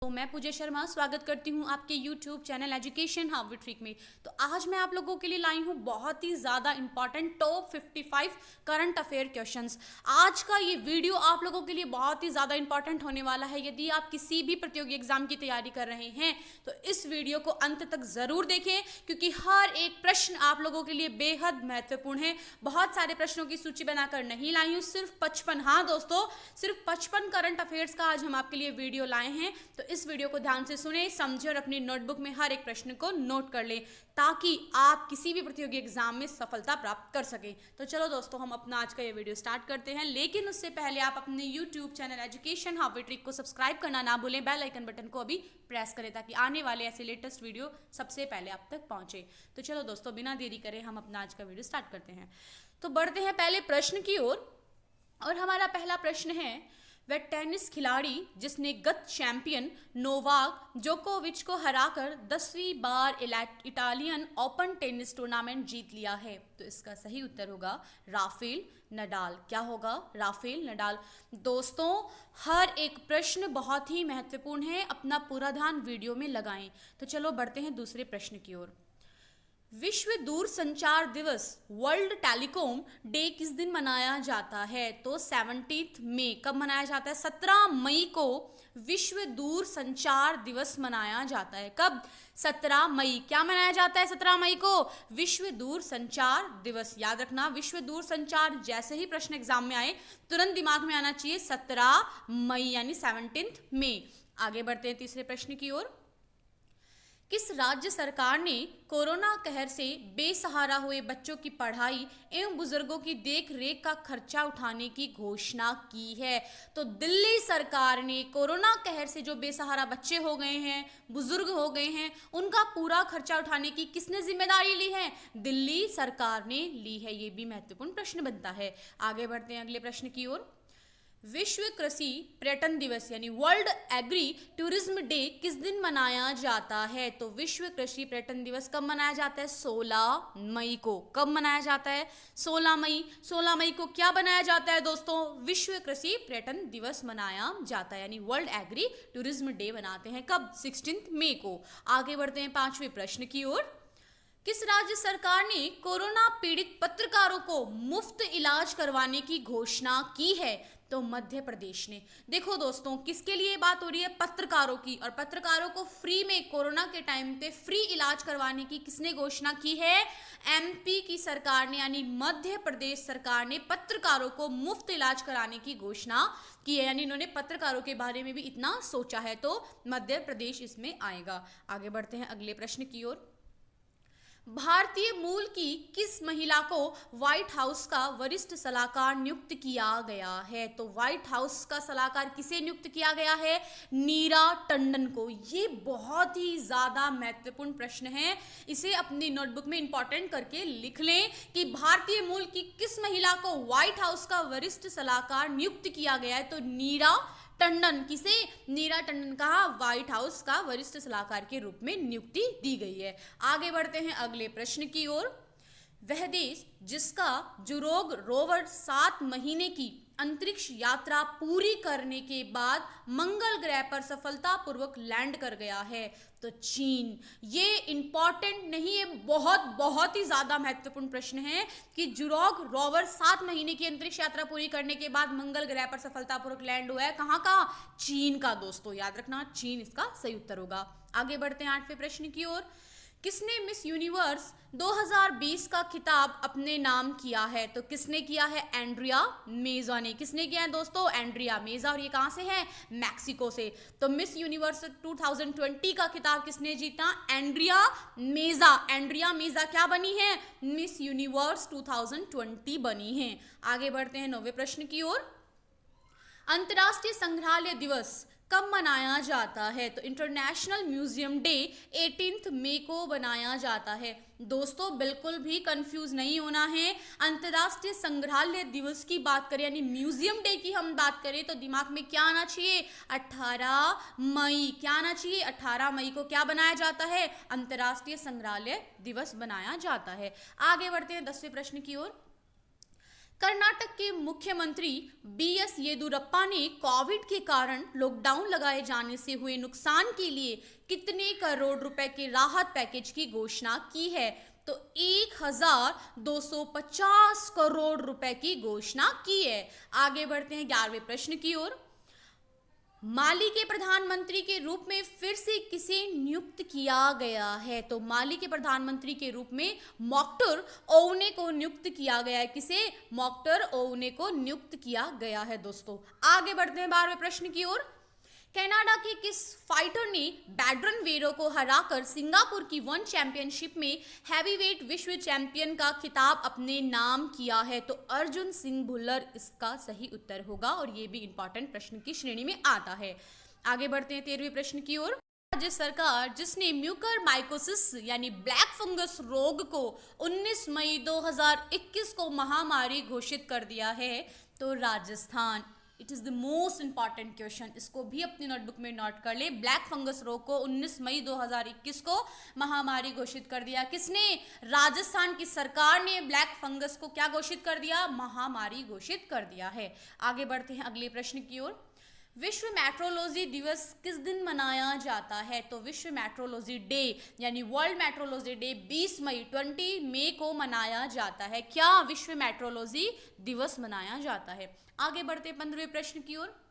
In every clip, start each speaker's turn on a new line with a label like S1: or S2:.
S1: तो मैं पूजा शर्मा स्वागत करती हूँ आपके YouTube channel education how we trick में। तो आज मैं आप लोगों के लिए लाई हूँ बहुत ही ज़्यादा important top 55 current affair questions. आज का ये वीडियो आप लोगों के लिए बहुत ही ज़्यादा इंपॉर्टेंट होने वाला है। यदि आप किसी भी प्रतियोगी एग्जाम की तैयारी कर रहे हैं तो इस वीडियो को अंत तक ज़रूर देखें, क्योंकि हर एक प्रश्न आप लोगों के लिए बेहद महत्वपूर्ण है। बहुत सारे प्रश्नों की सूची बनाकर नहीं लाई हूँ, सिर्फ 55, हाँ दोस्तों, सिर्फ 55 करंट अफेयर्स का आज हम आपके लिए वीडियो लाए हैं। तो इस वीडियो को ध्यान से सुने, समझे और अपनी नोटबुक में हर एक प्रश्न को नोट कर लें, ताकि आप किसी भी प्रतियोगी एग्जाम में सफलता प्राप्त कर सकें। तो चलो दोस्तों, हम अपना आज का ये वीडियो स्टार्ट करते हैं, लेकिन उससे पहले आप अपने YouTube channel education how we trick को सब्सक्राइब करना ना भूलें। बेल आइकन बटन को अभी प्रेस करें ताकि आने वाले ऐसे लेटेस्ट वीडियो सबसे पहले आप तक पहुंचे। तो चलो दोस्तों, बिना देरी करे हम अपना आज का वीडियो स्टार्ट करते हैं। तो बढ़ते हैं पहले प्रश्न की ओर, और हमारा पहला प्रश्न है, वह टेनिस खिलाड़ी जिसने गत चैंपियन नोवाक जोकोविच को हराकर 10वीं बार इटालियन ओपन टेनिस टूर्नामेंट जीत लिया है। तो इसका सही उत्तर होगा राफेल नडाल। क्या होगा? Rafael Nadal. दोस्तों, हर एक प्रश्न बहुत ही महत्वपूर्ण है, अपना पूरा ध्यान वीडियो में लगाएं। तो चलो बढ़ते हैं दूसरे प्रश्न की ओर। विश्व दूरसंचार दिवस वर्ल्ड टेलीकॉम डे किस दिन मनाया जाता है? तो 17 मई। कब मनाया जाता है? 17 मई को विश्व दूरसंचार दिवस मनाया जाता है। कब? 17 मई। क्या मनाया जाता है 17 मई को? विश्व दूरसंचार दिवस। याद रखना, विश्व दूरसंचार, जैसे ही प्रश्न एग्जाम में आए तुरंत दिमाग में आना चाहिए 17 मई यानी 17 मई। आगे बढ़ते हैं तीसरे प्रश्न की ओर। किस राज्य सरकार ने कोरोना कहर से बेसहारा हुए बच्चों की पढ़ाई एवं बुजुर्गों की देख रेख का खर्चा उठाने की घोषणा की है? तो दिल्ली सरकार ने कोरोना कहर से जो बेसहारा बच्चे हो गए हैं, बुजुर्ग हो गए हैं, उनका पूरा खर्चा उठाने की किसने जिम्मेदारी ली है? दिल्ली सरकार ने ली है। ये भी महत्वपूर्ण प्रश्न बनता है। आगे बढ़ते हैं अगले प्रश्न की ओर। विश्व कृषि पर्यटन दिवस यानी वर्ल्ड एग्री टूरिज्म डे किस दिन मनाया जाता है? तो विश्व कृषि पर्यटन दिवस कब मनाया जाता है? 16 मई को। कब मनाया जाता है? 16 मई। 16 मई को क्या बनाया जाता है दोस्तों? विश्व कृषि पर्यटन दिवस मनाया जाता है, यानी वर्ल्ड एग्री टूरिज्म डे बनाते हैं। कब? 16 मई को। आगे बढ़ते हैं पांचवें प्रश्न की ओर। किस राज्य सरकार ने कोरोना पीड़ित पत्रकारों को मुफ्त इलाज करवाने की घोषणा की है? तो मध्य प्रदेश ने। देखो दोस्तों, किसके लिए बात हो रही है? पत्रकारों की। और पत्रकारों को फ्री में कोरोना के टाइम पे फ्री इलाज करवाने की किसने घोषणा की है? एमपी की सरकार ने, यानी मध्य प्रदेश सरकार ने पत्रकारों को मुफ्त इलाज कराने की घोषणा की है, यानी इन्होंने पत्रकारों के बारे में भी इतना सोचा है, तो मध्य प्रदेश इसमें आएगा। आगे बढ़ते हैं अगले प्रश्न की ओर। भारतीय मूल की किस महिला को व्हाइट हाउस का वरिष्ठ सलाहकार नियुक्त किया गया है? तो व्हाइट हाउस का सलाहकार किसे नियुक्त किया गया है? नीरा टंडन को। ये बहुत ही ज्यादा महत्वपूर्ण प्रश्न है, इसे अपनी नोटबुक में इंपॉर्टेंट करके लिख लें कि भारतीय मूल की किस महिला को व्हाइट हाउस का वरिष्ठ सलाहकार नियुक्त किया गया है? तो नीरा टंडन। किसे? नीरा टंडन का व्हाइट हाउस का वरिष्ठ सलाहकार के रूप में नियुक्ति दी गई है। आगे बढ़ते हैं अगले प्रश्न की ओर। वह देश जिसका जुरोग रोवर 7 महीने की अंतरिक्ष यात्रा पूरी करने के बाद मंगल ग्रह पर सफलतापूर्वक लैंड कर गया है? तो चीन। ये इंपॉर्टेंट नहीं है, बहुत बहुत ही ज्यादा महत्वपूर्ण प्रश्न है कि जुरोग रोवर 7 महीने की अंतरिक्ष यात्रा पूरी करने के बाद मंगल ग्रह पर सफलतापूर्वक लैंड हुआ है। कहाँ का? चीन का। दोस्तों याद रखना, चीन इसका सही उत्तर होगा। आगे बढ़ते हैं 8वें प्रश्न की ओर। किसने मिस यूनिवर्स 2020 का खिताब अपने नाम किया है? तो किसने किया है? एंड्रिया मेजा ने। किसने किया है दोस्तों? एंड्रिया मेजा। और ये कहां से है? मैक्सिको से। तो मिस यूनिवर्स 2020 का खिताब किसने जीता? एंड्रिया मेजा। एंड्रिया मेजा क्या बनी है? मिस यूनिवर्स 2020 बनी है। आगे बढ़ते हैं 9वें प्रश्न की ओर। अंतर्राष्ट्रीय संग्रहालय दिवस कब मनाया जाता है? तो इंटरनेशनल म्यूजियम डे 18 मई को बनाया जाता है। दोस्तों बिल्कुल भी कंफ्यूज नहीं होना है। अंतर्राष्ट्रीय संग्रहालय दिवस की बात करें, यानी म्यूजियम डे की हम बात करें, तो दिमाग में क्या आना चाहिए? 18 मई। क्या आना चाहिए? 18 मई को क्या बनाया जाता है? अंतर्राष्ट्रीय संग्रहालय दिवस बनाया जाता है। आगे बढ़ते हैं 10वें प्रश्न की ओर। कर्नाटक के मुख्यमंत्री बीएस येदियुरप्पा ने कोविड के कारण लॉकडाउन लगाए जाने से हुए नुकसान के लिए कितने करोड़ रुपए के राहत पैकेज की घोषणा की है? तो 1250 करोड़ रुपए की घोषणा की है। आगे बढ़ते हैं 11वें प्रश्न की ओर। माली के प्रधानमंत्री के रूप में फिर से किसे नियुक्त किया गया है? तो माली के प्रधानमंत्री के रूप में मोक्टर ओउने को नियुक्त किया गया है। किसे? मोक्टर ओउने को नियुक्त किया गया है दोस्तों। आगे बढ़ते हैं 12वें प्रश्न की ओर। कनाडा के किस फाइटर ने बैड्रन वेरो को हराकर सिंगापुर की वन चैंपियनशिप में हैवीवेट विश्व चैंपियन का खिताब अपने नाम किया है? तो अर्जुन सिंह भुल्लर इसका सही उत्तर होगा और ये भी इंपॉर्टेंट प्रश्न की श्रेणी में आता है। आगे बढ़ते हैं 13वें प्रश्न की ओर। राज्य सरकार जिसने म्यूकर माइकोसिस यानी ब्लैक फंगस रोग को 19 मई 2021 को महामारी घोषित कर दिया है? तो Rajasthan. It is the most important question, इसको भी अपनी नोटबुक में नोट कर ले। ब्लैक फंगस रोग को 19 मई 2021 को महामारी घोषित कर दिया। किसने? राजस्थान की सरकार ने ब्लैक फंगस को क्या घोषित कर दिया? महामारी घोषित कर दिया है। आगे बढ़ते हैं अगले प्रश्न की ओर। विश्व मेट्रोलॉजी दिवस किस दिन मनाया जाता है? तो विश्व मेट्रोलॉजी डे यानी वर्ल्ड मेट्रोलॉजी डे 20 मई को मनाया जाता है। क्या? विश्व मेट्रोलॉजी दिवस मनाया जाता है। आगे बढ़ते 15वें प्रश्न की ओर।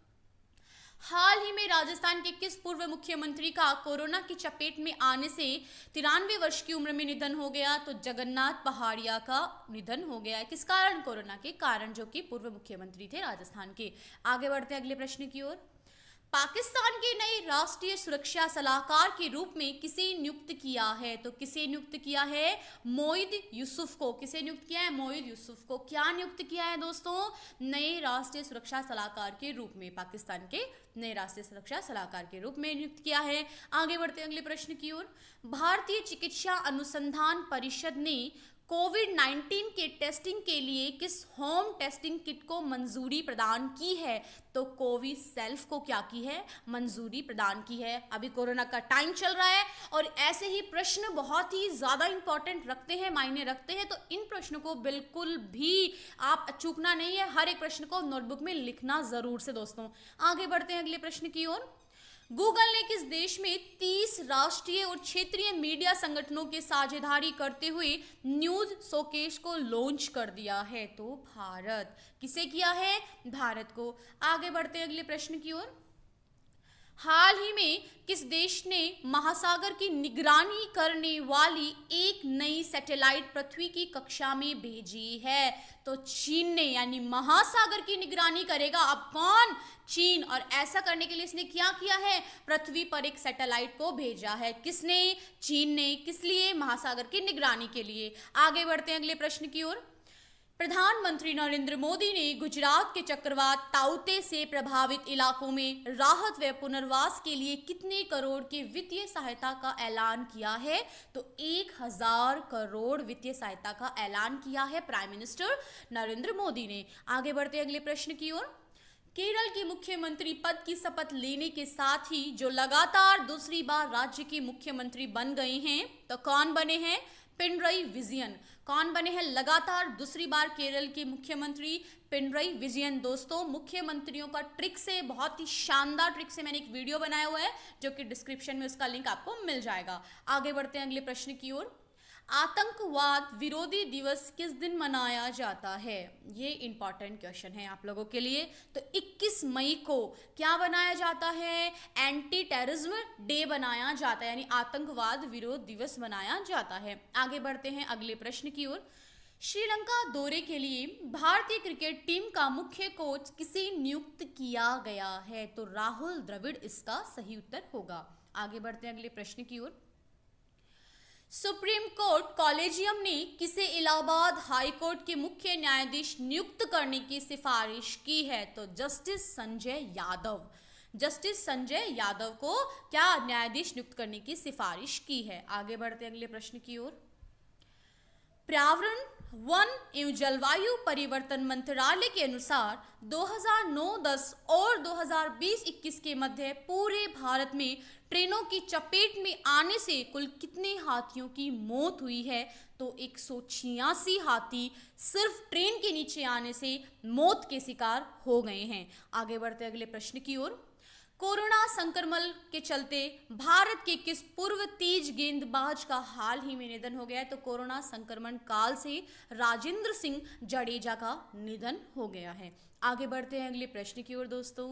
S1: हाल ही में राजस्थान के किस पूर्व मुख्यमंत्री का कोरोना की चपेट में आने से 93 वर्ष की उम्र में निधन हो गया? तो जगन्नाथ पहाड़िया का निधन हो गया है। किस कारण? कोरोना के कारण, जो कि पूर्व मुख्यमंत्री थे राजस्थान के। आगे बढ़ते हैं अगले प्रश्न की ओर। पाकिस्तान के नए राष्ट्रीय सुरक्षा सलाहकार के रूप में किसे नियुक्त किया है? तो किसे नियुक्त किया है? मोईद यूसुफ को। किसे नियुक्त किया है? मोईद यूसुफ को। क्या नियुक्त किया है दोस्तों? नए राष्ट्रीय सुरक्षा सलाहकार के रूप में, पाकिस्तान के नए राष्ट्रीय सुरक्षा सलाहकार के रूप में नियुक्त किया है। आगे बढ़ते हैं अगले प्रश्न की ओर। भारतीय चिकित्सा अनुसंधान परिषद ने कोविड-19 के टेस्टिंग के लिए किस होम टेस्टिंग किट को मंजूरी प्रदान की है? तो कोविड सेल्फ को क्या की है? मंजूरी प्रदान की है। अभी कोरोना का टाइम चल रहा है और ऐसे ही प्रश्न बहुत ही ज़्यादा इंपॉर्टेंट रखते हैं, मायने रखते हैं, तो इन प्रश्नों को बिल्कुल भी आप चूकना नहीं है। हर एक प्रश्न को नोटबुक में लिखना ज़रूर से दोस्तों। आगे बढ़ते हैं अगले प्रश्न की ओर। गूगल ने किस देश में 30 राष्ट्रीय और क्षेत्रीय मीडिया संगठनों के साझेदारी करते हुए न्यूज शोकेस को लॉन्च कर दिया है? तो भारत। किसे किया है? भारत को। आगे बढ़ते हैं अगले प्रश्न की ओर। हाल ही में किस देश ने महासागर की निगरानी करने वाली एक नई सैटेलाइट पृथ्वी की कक्षा में भेजी है? तो चीन ने, यानी महासागर की निगरानी करेगा अब कौन? चीन। और ऐसा करने के लिए इसने क्या किया है? पृथ्वी पर एक सैटेलाइट को भेजा है। किसने? चीन ने। किस लिए? महासागर की निगरानी के लिए। आगे बढ़ते हैं अगले प्रश्न की ओर। प्रधानमंत्री नरेंद्र मोदी ने गुजरात के चक्रवात ताउते से प्रभावित इलाकों में राहत व पुनर्वास के लिए कितने करोड़ की वित्तीय सहायता का ऐलान किया है? तो 1000 करोड़ वित्तीय सहायता का ऐलान किया है प्राइम मिनिस्टर नरेंद्र मोदी ने। आगे बढ़ते अगले प्रश्न की ओर। केरल के मुख्यमंत्री पद की शपथ लेने के साथ ही जो लगातार दूसरी बार राज्य के मुख्यमंत्री बन गए हैं, तो कौन बने हैं? पिनरई विजयन। कौन बने हैं लगातार दूसरी बार केरल के मुख्यमंत्री? पिनरई विजयन। दोस्तों, मुख्यमंत्रियों का ट्रिक से, बहुत ही शानदार ट्रिक से मैंने एक वीडियो बनाया हुआ है, जो कि डिस्क्रिप्शन में उसका लिंक आपको मिल जाएगा। आगे बढ़ते हैं अगले प्रश्न की ओर। आतंकवाद विरोधी दिवस किस दिन मनाया जाता है? ये इंपॉर्टेंट क्वेश्चन है आप लोगों के लिए। तो 21 मई को क्या बनाया जाता है? एंटी टेररिज्म डे बनाया जाता है, यानी आतंकवाद विरोध दिवस मनाया जाता है। आगे बढ़ते हैं अगले प्रश्न की ओर। श्रीलंका दौरे के लिए भारतीय क्रिकेट टीम का मुख्य कोच किसे नियुक्त किया गया है? तो राहुल द्रविड़ इसका सही उत्तर होगा। आगे बढ़ते हैं अगले प्रश्न की ओर। सुप्रीम कोर्ट कॉलेजियम ने किसे इलाहाबाद हाई कोर्ट के मुख्य न्यायाधीश नियुक्त करने की सिफारिश की है? तो जस्टिस संजय यादव। जस्टिस संजय यादव को क्या न्यायाधीश नियुक्त करने की सिफारिश की है। आगे बढ़ते अगले प्रश्न की ओर। पर्यावरण वन एवं जलवायु परिवर्तन मंत्रालय के अनुसार 2009-10 और 2020-21 के मध्य पूरे भारत में ट्रेनों की चपेट में आने से कुल कितने हाथियों की मौत हुई है? तो 186 हाथी सिर्फ ट्रेन के नीचे आने से मौत के शिकार हो गए हैं। आगे बढ़ते अगले प्रश्न की ओर। कोरोना संक्रमण के चलते भारत के किस पूर्व तेज गेंदबाज का हाल ही में निधन हो गया है? तो कोरोना संक्रमण काल से राजेंद्र सिंह जडेजा का निधन हो गया है। आगे बढ़ते हैं अगले प्रश्न की ओर दोस्तों।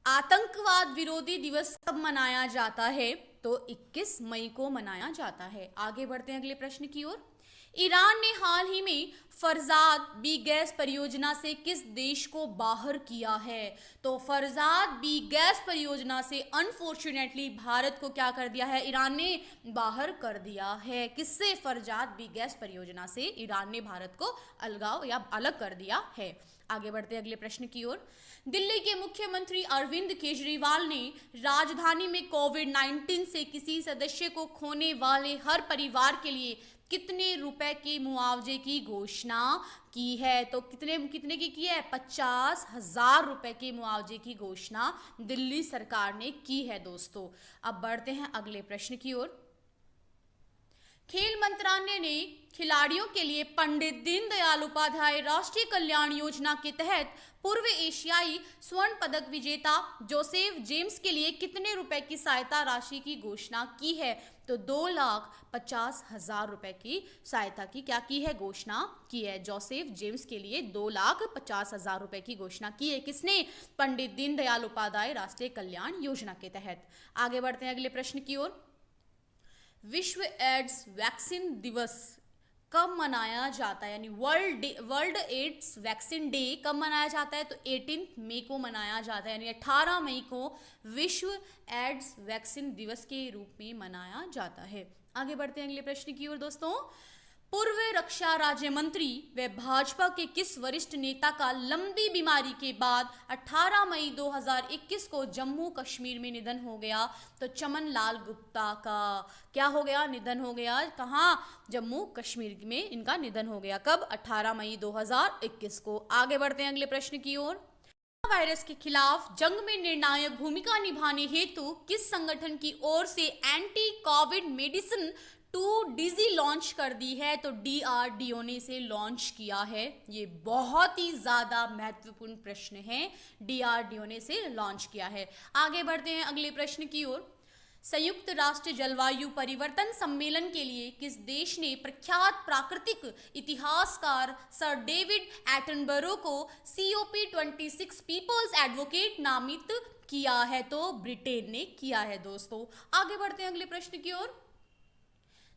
S1: आतंकवाद विरोधी दिवस कब मनाया जाता है? तो 21 मई को मनाया जाता है। आगे बढ़ते हैं अगले प्रश्न की ओर। ईरान ने हाल ही में फरजाद बी गैस परियोजना से किस देश को बाहर किया है? तो फरजाद बी गैस परियोजना से अनफॉर्चुनेटली भारत को क्या कर दिया है? ईरान ने बाहर कर दिया है। किससे? फरजाद बी गैस परियोजना से ईरान ने भारत को अलगाव या अलग कर दिया है। आगे बढ़ते अगले प्रश्न की ओर। दिल्ली के मुख्यमंत्री अरविंद केजरीवाल ने राजधानी में कोविड-19 से किसी सदस्य को खोने वाले हर परिवार के लिए कितने रुपए के मुआवजे की घोषणा की है? तो कितने की है? 50,000 रुपए के मुआवजे की घोषणा दिल्ली सरकार ने की है दोस्तों। अब बढ़ते हैं अगले प्रश्न की ओर। खेल मंत्रालय ने खिलाड़ियों के लिए पंडित दीनदयाल उपाध्याय राष्ट्रीय कल्याण योजना के तहत पूर्व एशियाई स्वर्ण पदक विजेता जोसेफ जेम्स के लिए कितने रुपए की सहायता राशि की घोषणा की है? तो 2,50,000 रुपए की सहायता की क्या की है? घोषणा की है। जोसेफ जेम्स के लिए 2,50,000 रुपए की घोषणा की है। किसने? पंडित दीनदयाल उपाध्याय राष्ट्रीय कल्याण योजना के तहत। आगे बढ़ते हैं अगले प्रश्न की ओर। विश्व एड्स वैक्सीन दिवस कब मनाया जाता है? यानी वर्ल्ड एड्स वैक्सीन डे कब मनाया जाता है? तो 18 मई को मनाया जाता है। यानी 18 मई को विश्व एड्स वैक्सीन दिवस के रूप में मनाया जाता है। आगे बढ़ते हैं अगले प्रश्न की ओर दोस्तों। पूर्व रक्षा राज्य मंत्री व भाजपा के किस वरिष्ठ नेता का लंबी बीमारी के बाद 18 मई 2021 को जम्मू कश्मीर में निधन हो गया? तो चमन लाल गुप्ता का क्या हो गया? निधन हो गया। कहाँ? जम्मू कश्मीर में इनका निधन हो गया। कब? 18 मई 2021 को। आगे बढ़ते हैं अगले प्रश्न की ओर। वायरस के खिलाफ जंग में निर्णायक भूमिका निभाने हेतु किस संगठन की ओर से एंटी कोविड मेडिसिन 2 लॉन्च कर दी है? तो DRDO ने इसे लॉन्च किया है। ये बहुत ही ज्यादा महत्वपूर्ण प्रश्न है। DRDO ने इसे लॉन्च किया है। आगे बढ़ते हैं अगले प्रश्न की ओर। संयुक्त राष्ट्र जलवायु परिवर्तन सम्मेलन के लिए किस देश ने प्रख्यात प्राकृतिक इतिहासकार सर डेविड एटनबरो को COP26 पीपल्स एडवोकेट नामित किया है? तो ब्रिटेन ने किया है दोस्तों। आगे बढ़ते हैं अगले प्रश्न की ओर।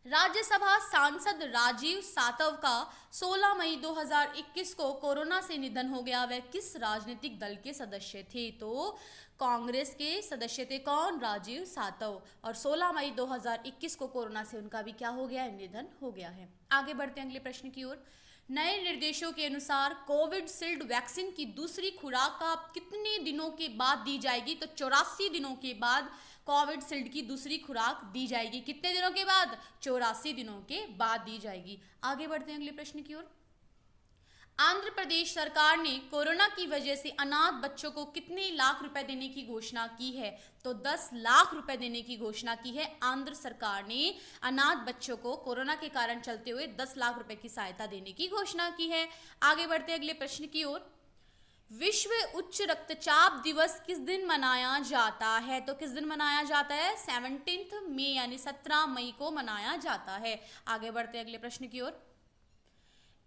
S1: राज्यसभा सांसद राजीव सातव का 16 मई 2021 को कोरोना से निधन हो गया। वह किस राजनीतिक दल के सदस्य थे? तो कांग्रेस के सदस्य थे। कौन? राजीव सातव। और 16 मई 2021 को कोरोना से उनका भी क्या हो गया है? निधन हो गया है। आगे बढ़ते हैं अगले प्रश्न की ओर। नए निर्देशों के अनुसार कोविशील्ड वैक्सीन की दूसरी खुराक का कितने दिनों के बाद दी जाएगी? तो 84 दिनों के बाद कोविशील्ड की दूसरी खुराक दी जाएगी। कितने दिनों के बाद? 84 दिनों के बाद दी जाएगी। आगे बढ़ते हैं अगले प्रश्न की ओर। आंध्र प्रदेश सरकार ने कोरोना की वजह से अनाथ बच्चों को कितने लाख रुपए देने की घोषणा की है? तो 10 लाख रुपए देने की घोषणा की है। आंध्र सरकार ने अनाथ बच्चों को कोरोना के कारण चलते हुए 10 लाख रुपए की सहायता देने की घोषणा की है। आगे बढ़ते अगले प्रश्न की ओर। विश्व उच्च रक्तचाप दिवस किस दिन मनाया जाता है? तो किस दिन मनाया जाता है? 17 मई यानी 17 मई को मनाया जाता है। आगे बढ़ते अगले प्रश्न की ओर।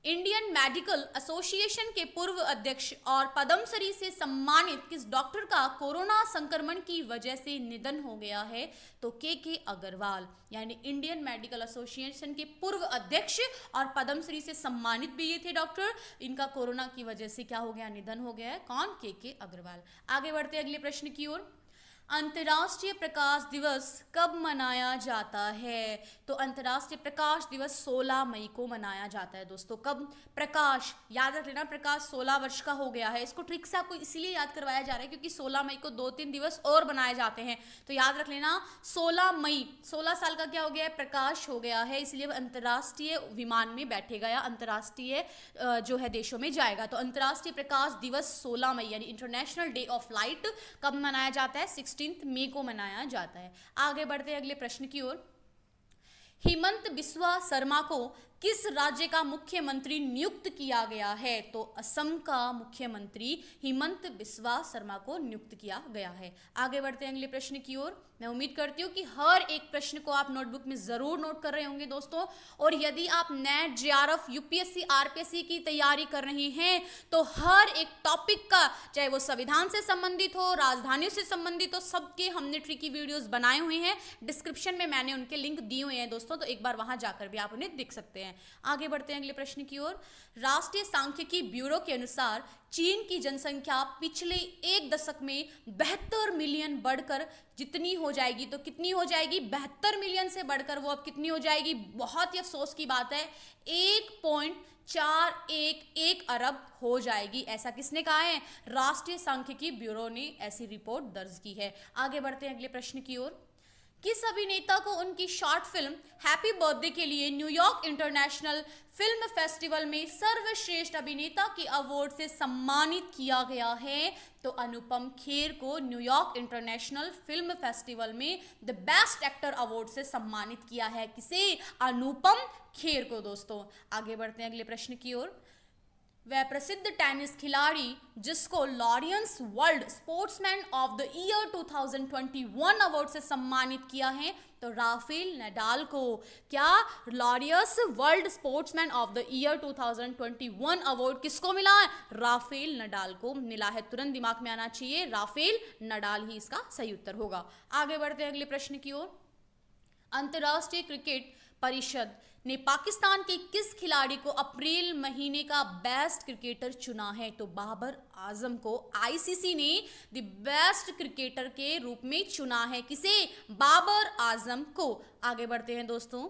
S1: इंडियन मेडिकल एसोसिएशन के पूर्व अध्यक्ष और पद्मश्री से सम्मानित किस डॉक्टर का कोरोना संक्रमण की वजह से निधन हो गया है? तो के अग्रवाल। यानी इंडियन मेडिकल एसोसिएशन के पूर्व अध्यक्ष और पद्मश्री से सम्मानित भी ये थे डॉक्टर। इनका कोरोना की वजह से क्या हो गया? निधन हो गया है। कौन? के अग्रवाल। आगे बढ़ते अगले प्रश्न की ओर। अंतर्राष्ट्रीय प्रकाश दिवस कब मनाया जाता है? तो अंतर्राष्ट्रीय प्रकाश दिवस 16 मई को मनाया जाता है दोस्तों। कब? प्रकाश, याद रख लेना, प्रकाश 16 वर्ष का हो गया है। इसको ट्रिक से आपको इसलिए याद करवाया जा रहा है क्योंकि 16 मई को 2-3 दिवस और बनाए जाते हैं। तो याद रख लेना 16 मई, 16 साल का क्या हो गया है? प्रकाश हो गया है, इसलिए अंतर्राष्ट्रीय विमान में बैठेगा या अंतर्राष्ट्रीय जो है देशों में जाएगा। तो अंतर्राष्ट्रीय प्रकाश दिवस 16 मई यानी इंटरनेशनल डे ऑफ लाइट कब मनाया जाता है? 16 मई को मनाया जाता है। आगे बढ़ते हैं अगले प्रश्न की ओर। हेमंत बिस्वा शर्मा को किस राज्य का मुख्यमंत्री नियुक्त किया गया है? तो असम का मुख्यमंत्री हेमंत बिस्वा शर्मा को नियुक्त किया गया है। आगे बढ़ते हैं अगले प्रश्न की ओर। मैं उम्मीद करती हूँ कि हर एक प्रश्न को आप नोटबुक में जरूर नोट कर रहे होंगे दोस्तों। और यदि आप नेट, जेआरएफ, यूपीएससी, आरपीएससी की तैयारी कर रहे हैं तो हर एक टॉपिक का, चाहे वो संविधान से संबंधित हो, राजधानियों से संबंधित हो, सबके हमने ट्रिकी वीडियोस बनाए हुए हैं। डिस्क्रिप्शन में मैंने उनके लिंक दिए हुए हैं दोस्तों, तो एक बार वहां जाकर भी आप उन्हें देख सकते हैं। आगे बढ़ते हैं अगले प्रश्न की ओर। राष्ट्रीय सांख्यिकी ब्यूरो के अनुसार चीन की जनसंख्या पिछले एक दशक में 72 मिलियन बढ़कर जितनी हो जाएगी, तो कितनी हो जाएगी? 72 मिलियन से बढ़कर वो अब कितनी हो जाएगी? बहुत ही अफसोस की बात है, 1.411 अरब हो जाएगी। ऐसा किसने कहा है? राष्ट्रीय सांख्यिकी ब्यूरो ने ऐसी रिपोर्ट दर्ज की है। आगे बढ़ते हैं अगले प्रश्न की ओर। किस अभिनेता को उनकी शॉर्ट फिल्म हैप्पी बर्थडे के लिए न्यूयॉर्क इंटरनेशनल फिल्म फेस्टिवल में सर्वश्रेष्ठ अभिनेता के अवार्ड से सम्मानित किया गया है? तो अनुपम खेर को न्यूयॉर्क इंटरनेशनल फिल्म फेस्टिवल में द बेस्ट एक्टर अवार्ड से सम्मानित किया है। किसे? अनुपम खेर को दोस्तों। आगे बढ़ते हैं अगले प्रश्न की ओर। वह प्रसिद्ध टेनिस खिलाड़ी जिसको Laureus world sportsman of the year 2021 award से सम्मानित किया है? तो राफेल नडाल को। क्या? Laureus world sportsman of the year 2021 award किसको मिला है? राफेल नडाल को मिला है। तुरंत दिमाग में आना चाहिए, राफेल नडाल ही इसका सही उत्तर होगा। आगे बढ़ते हैं अगले प्रश्न की ओर। अंतर्राष्ट्रीय क्रिकेट परिषद ने पाकिस्तान के किस खिलाड़ी को अप्रैल महीने का बेस्ट क्रिकेटर चुना है? तो बाबर आजम को आईसीसी ने द बेस्ट क्रिकेटर के रूप में चुना है। किसे? बाबर आजम को। आगे बढ़ते हैं दोस्तों।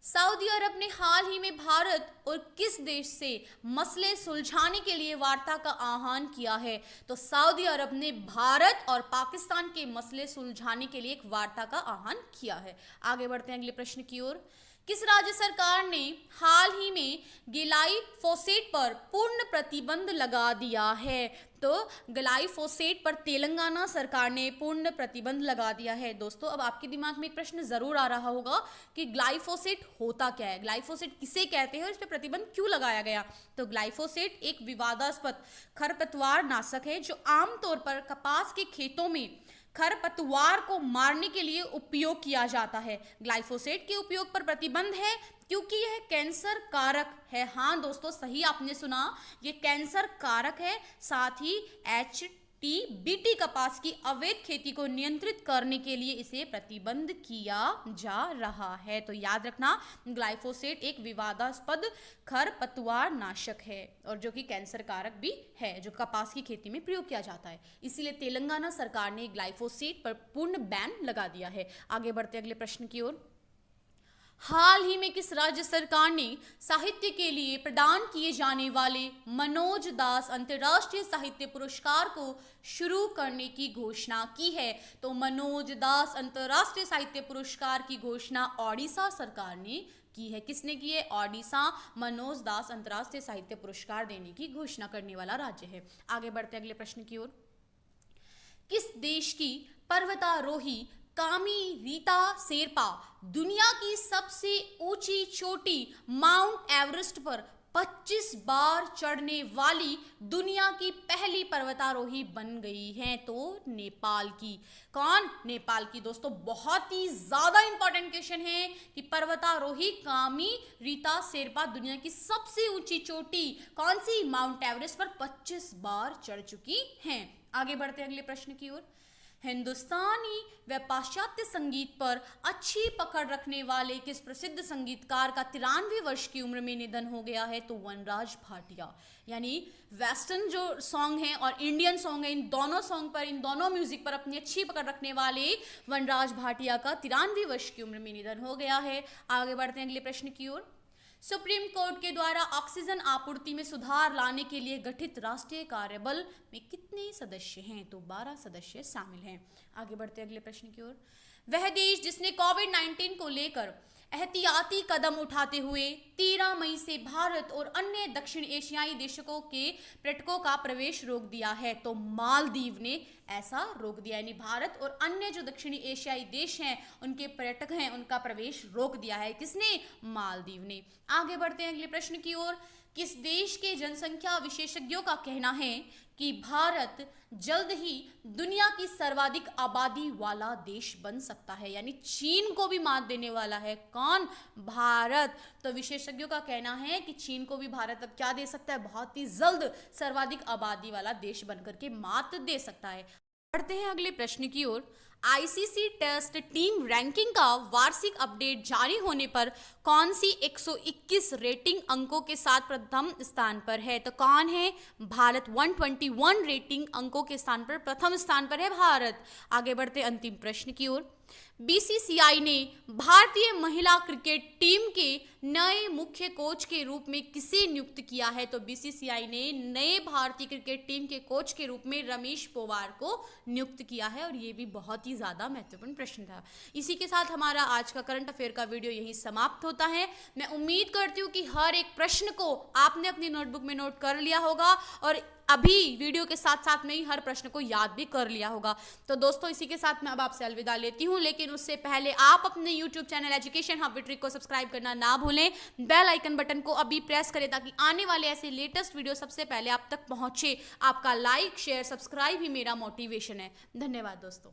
S1: सऊदी अरब ने हाल ही में भारत और किस देश से मसले सुलझाने के लिए वार्ता का आह्वान किया है? तो सऊदी अरब ने भारत और पाकिस्तान के मसले सुलझाने के लिए एक वार्ता का आह्वान किया है। आगे बढ़ते हैं अगले प्रश्न की ओर। किस राज्य सरकार ने हाल ही में ग्लाइफोसेट पर पूर्ण प्रतिबंध लगा दिया है? तो ग्लाइफोसेट पर तेलंगाना सरकार ने पूर्ण प्रतिबंध लगा दिया है। दोस्तों अब आपके दिमाग में एक प्रश्न जरूर आ रहा होगा कि ग्लाइफोसेट होता क्या है, ग्लाइफोसेट किसे कहते हैं और इस पर प्रतिबंध क्यों लगाया गया? तो ग्लाइफोसेट एक विवादास्पद खरपतवार नाशक है जो आमतौर पर कपास के खेतों में खरपतवार को मारने के लिए उपयोग किया जाता है। ग्लाइफोसेट के उपयोग पर प्रतिबंध है क्योंकि यह कैंसर कारक है। हाँ दोस्तों, सही आपने सुना, ये कैंसर कारक है। साथ ही HTBT कपास की अवैध खेती को नियंत्रित करने के लिए इसे प्रतिबंध किया जा रहा है। तो याद रखना, ग्लाइफोसेट एक विवादास्पद खरपतवार नाशक है और जो कि कैंसर कारक भी है, जो कपास की खेती में प्रयोग किया जाता है। इसीलिए तेलंगाना सरकार ने ग्लाइफोसेट पर पूर्ण बैन लगा दिया है। आगे बढ़ते अगले प्रश्न की ओर। हाल ही में किस राज्य सरकार ने साहित्य के लिए प्रदान किए जाने वाले मनोज दास अंतर्राष्ट्रीय साहित्य पुरस्कार को शुरू करने की घोषणा की है? तो मनोज दास अंतर्राष्ट्रीय साहित्य पुरस्कार की घोषणा ओडिशा सरकार ने की है। किसने की है? ओडिशा मनोज दास अंतर्राष्ट्रीय साहित्य पुरस्कार देने की घोषणा करने वाला राज्य है। आगे बढ़ते अगले प्रश्न की ओर। किस देश की पर्वतारोही कामी रीता शेरपा दुनिया की सबसे ऊंची चोटी माउंट एवरेस्ट पर 25 बार चढ़ने वाली दुनिया की पहली पर्वतारोही बन गई हैं? तो नेपाल की। कौन? नेपाल की। दोस्तों बहुत ही ज्यादा इंपॉर्टेंट क्वेश्चन है कि पर्वतारोही कामी रीता शेरपा दुनिया की सबसे ऊंची चोटी कौन सी? माउंट एवरेस्ट पर 25 बार चढ़ चुकी हैं। आगे बढ़ते हैं अगले प्रश्न की ओर। हिंदुस्तानी व पाश्चात्य संगीत पर अच्छी पकड़ रखने वाले किस प्रसिद्ध संगीतकार का 93 वर्ष की उम्र में निधन हो गया है? तो वनराज भाटिया। यानी वेस्टर्न जो सॉन्ग हैं और इंडियन सॉन्ग है, इन दोनों सॉन्ग पर, इन दोनों म्यूजिक पर अपनी अच्छी पकड़ रखने वाले वनराज भाटिया का 93 वर्ष की उम्र में निधन हो गया है। आगे बढ़ते हैं अगले प्रश्न की ओर। सुप्रीम कोर्ट के द्वारा ऑक्सीजन आपूर्ति में सुधार लाने के लिए गठित राष्ट्रीय कार्यबल में कितने सदस्य हैं? तो 12 सदस्य शामिल हैं। आगे बढ़ते हैं अगले प्रश्न की ओर। वह देश जिसने कोविड-19 को लेकर एहतियाती कदम उठाते हुए 13 मई से भारत और अन्य दक्षिण एशियाई देशों के पर्यटकों का प्रवेश रोक दिया है? तो मालदीव ने ऐसा रोक दिया, यानी भारत और अन्य जो दक्षिणी एशियाई देश हैं उनके पर्यटक हैं उनका प्रवेश रोक दिया है। किसने? मालदीव ने। आगे बढ़ते हैं अगले प्रश्न की ओर। किस देश के जनसंख्या विशेषज्ञों का कहना है कि भारत जल्द ही दुनिया की सर्वाधिक आबादी वाला देश बन सकता है? यानी चीन को भी मात देने वाला है। कौन? भारत। तो विशेषज्ञों का कहना है कि चीन को भी भारत अब क्या दे सकता है? बहुत ही जल्द सर्वाधिक आबादी वाला देश बनकर के मात दे सकता है। बढ़ते हैं अगले प्रश्न की ओर। आईसीसी टेस्ट टीम रैंकिंग का वार्षिक अपडेट जारी होने पर कौन सी 121 रेटिंग अंकों के साथ प्रथम स्थान पर है? तो कौन है? भारत। 121 रेटिंग अंकों के स्थान पर प्रथम स्थान पर है भारत। आगे बढ़ते अंतिम प्रश्न की ओर। बीसीसीआई ने भारतीय महिला क्रिकेट टीम के नए मुख्य कोच के रूप में किसे नियुक्त किया है? तो बीसीसीआई ने नए भारतीय क्रिकेट टीम के कोच के रूप में रमेश पोवार को नियुक्त किया है और ये भी बहुत ही ज़्यादा महत्वपूर्ण प्रश्न था। इसी के साथ हमारा आज का करंट अफेयर का वीडियो यही समाप्त होता है। मैं उम्मीद करती हूँ कि हर एक प्रश्न को आपने अपनी नोटबुक में नोट कर लिया होगा और अभी वीडियो के साथ साथ में ही हर प्रश्न को याद भी कर लिया होगा। तो दोस्तों इसी के साथ मैं अब आपसे अलविदा लेती हूँ, लेकिन उससे पहले आप अपने YouTube channel education hub with trick को सब्सक्राइब करना ना भूलें। बेल आइकन बटन को अभी प्रेस करें ताकि आने वाले ऐसे लेटेस्ट वीडियो सबसे पहले आप तक पहुंचे। आपका लाइक शेयर सब्सक्राइब ही मेरा मोटिवेशन है। धन्यवाद दोस्तों।